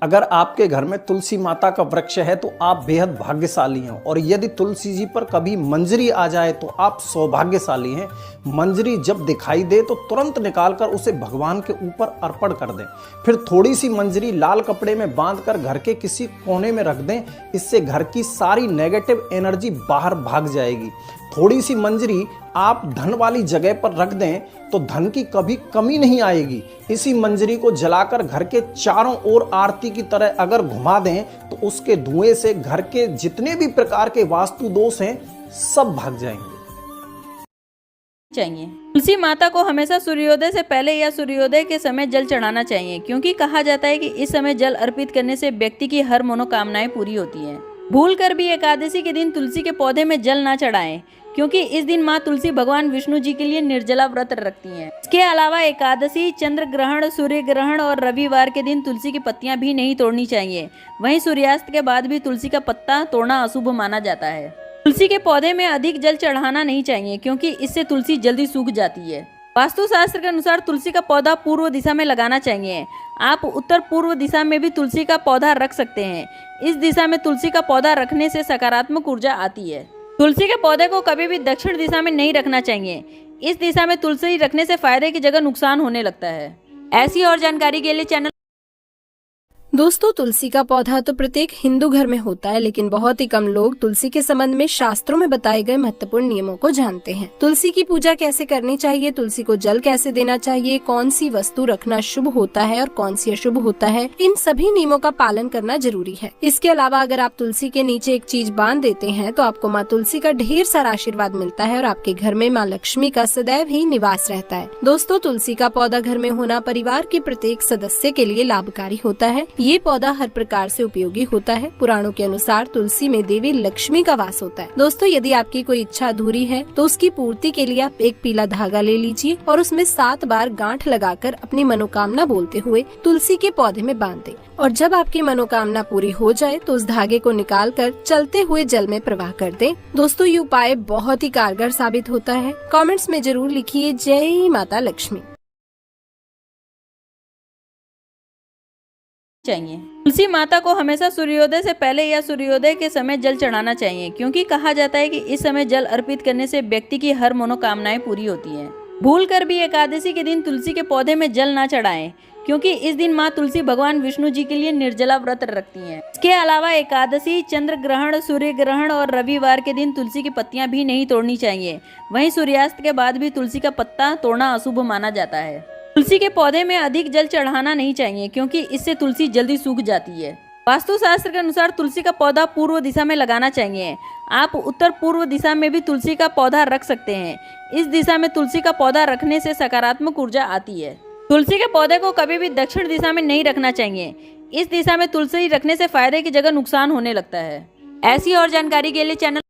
अगर आपके घर में तुलसी माता का वृक्ष है तो आप बेहद भाग्यशाली हैं, और यदि तुलसी जी पर कभी मंजरी आ जाए तो आप सौभाग्यशाली हैं। मंजरी जब दिखाई दे तो तुरंत निकालकर उसे भगवान के ऊपर अर्पण कर दें। फिर थोड़ी सी मंजरी लाल कपड़े में बांधकर घर के किसी कोने में रख दें। इससे घर की सारी नेगेटिव एनर्जी बाहर भाग जाएगी। थोड़ी सी मंजरी आप धन वाली जगह पर रख दें तो धन की कभी कमी नहीं आएगी। इसी मंजरी को जलाकर घर के चारों ओर आरती की तरह अगर घुमा दें तो उसके धुएं से घर के जितने भी प्रकार के वास्तु दोष हैं सब भाग जाएंगे। चाहिए। तुलसी माता को हमेशा सूर्योदय से पहले या सूर्योदय के समय जल चढ़ाना चाहिए, क्योंकि कहा जाता है कि इस समय जल अर्पित करने से व्यक्ति की हर मनोकामनाएं पूरी होती हैं। भूल कर भी एकादशी के दिन तुलसी के पौधे में जल ना चढ़ाएं, क्योंकि इस दिन माँ तुलसी भगवान विष्णु जी के लिए निर्जला व्रत रखती हैं। इसके अलावा एकादशी, चंद्र ग्रहण, सूर्य ग्रहण और रविवार के दिन तुलसी की पत्तियां भी नहीं तोड़नी चाहिए। वहीं सूर्यास्त के बाद भी तुलसी का पत्ता तोड़ना अशुभ माना जाता है। तुलसी के पौधे में अधिक जल चढ़ाना नहीं चाहिए, क्योंकि इससे तुलसी जल्दी सूख जाती है। वास्तु शास्त्र के अनुसार तुलसी का पौधा पूर्व दिशा में लगाना चाहिए। आप उत्तर पूर्व दिशा में भी तुलसी का पौधा रख सकते हैं। इस दिशा में तुलसी का पौधा रखने से सकारात्मक ऊर्जा आती है। तुलसी के पौधे को कभी भी दक्षिण दिशा में नहीं रखना चाहिए। इस दिशा में तुलसी रखने से फायदे की जगह नुकसान होने लगता है। ऐसी और जानकारी के लिए चैनल दोस्तों, तुलसी का पौधा तो प्रत्येक हिंदू घर में होता है, लेकिन बहुत ही कम लोग तुलसी के संबंध में शास्त्रों में बताए गए महत्वपूर्ण नियमों को जानते हैं। तुलसी की पूजा कैसे करनी चाहिए, तुलसी को जल कैसे देना चाहिए, कौन सी वस्तु रखना शुभ होता है और कौन सी अशुभ होता है, इन सभी नियमों का पालन करना जरूरी है। इसके अलावा अगर आप तुलसी के नीचे एक चीज बांध देते हैं तो आपको माँ तुलसी का ढेर सारा आशीर्वाद मिलता है और आपके घर में माँ लक्ष्मी का सदैव ही निवास रहता है। दोस्तों, तुलसी का पौधा घर में होना परिवार के प्रत्येक सदस्य के लिए लाभकारी होता है। ये पौधा हर प्रकार से उपयोगी होता है। पुराणों के अनुसार तुलसी में देवी लक्ष्मी का वास होता है। दोस्तों, यदि आपकी कोई इच्छा अधूरी है तो उसकी पूर्ति के लिए आप एक पीला धागा ले लीजिए और उसमें 7 बार गांठ लगाकर अपनी मनोकामना बोलते हुए तुलसी के पौधे में बांध दें। और जब आपकी मनोकामना पूरी हो जाए तो उस धागे को निकालकर चलते हुए जल में प्रवाह कर दें। दोस्तों, ये उपाय बहुत ही कारगर साबित होता है। कमेंट्स में जरूर लिखिए जय माता लक्ष्मी। चाहिए। तुलसी माता को हमेशा सूर्योदय से पहले या सूर्योदय के समय जल चढ़ाना चाहिए, क्योंकि कहा जाता है कि इस समय जल अर्पित करने से व्यक्ति की हर मनोकामनाएं पूरी होती हैं। भूल कर भी एकादशी के दिन तुलसी के पौधे में जल ना चढ़ाएं, क्योंकि इस दिन माँ तुलसी भगवान विष्णु जी के लिए निर्जला व्रत रखती हैं। इसके अलावा एकादशी, चंद्र ग्रहण, सूर्य ग्रहण और रविवार के दिन तुलसी की पत्तियां भी नहीं तोड़नी चाहिए। वहीं सूर्यास्त के बाद भी तुलसी का पत्ता तोड़ना अशुभ माना जाता है। तुलसी के पौधे में अधिक जल चढ़ाना नहीं चाहिए, क्योंकि इससे तुलसी जल्दी सूख जाती है। वास्तु शास्त्र के अनुसार तुलसी का पौधा पूर्व दिशा में लगाना चाहिए। आप उत्तर पूर्व दिशा में भी तुलसी का पौधा रख सकते हैं। इस दिशा में तुलसी का पौधा रखने से सकारात्मक ऊर्जा आती है। तुलसी के पौधे को कभी भी दक्षिण दिशा में नहीं रखना चाहिए। इस दिशा में तुलसी रखने से फायदे की जगह नुकसान होने लगता है। ऐसी और जानकारी के लिए चैनल